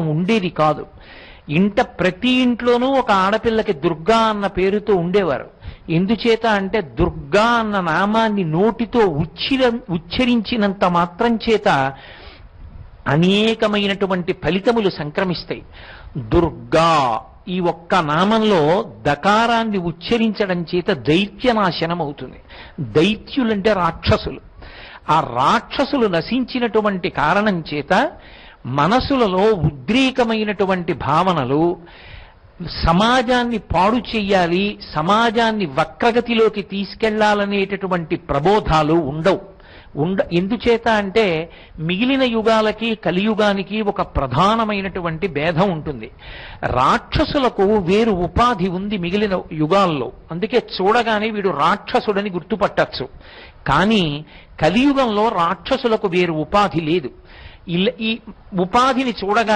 ఉండేది కాదు. ఇంట ప్రతి ఇంట్లోనూ ఒక ఆడపిల్లకి దుర్గా అన్న పేరుతో ఉండేవారు. ఎందుచేత అంటే దుర్గా అన్న నామాన్ని నోటితో ఉచ్చరించినంత మాత్రం చేత అనేకమైనటువంటి ఫలితములు సంక్రమిస్తాయి. దుర్గా ఈ ఒక్క నామంలో దకారాన్ని ఉచ్చరించడం చేత దైత్యనాశనం అవుతుంది. దైత్యులంటే రాక్షసులు. ఆ రాక్షసులు నశించినటువంటి కారణం చేత మనసులలో ఉద్రేకమైనటువంటి భావనలు, సమాజాన్ని పాడు చెయ్యాలి, సమాజాన్ని వక్రగతిలోకి తీసుకెళ్లాలనేటటువంటి ప్రబోధాలు ఉండవు. ఎందుచేత అంటే మిగిలిన యుగాలకి కలియుగానికి ఒక ప్రధానమైనటువంటి భేదం ఉంటుంది. రాక్షసులకు వేరు ఉపాధి ఉంది మిగిలిన యుగాల్లో, అందుకే చూడగానే వీడు రాక్షసుడని గుర్తుపట్టచ్చు. కానీ కలియుగంలో రాక్షసులకు వేరు ఉపాధి లేదు. ఈ ఉపాధిని చూడగానే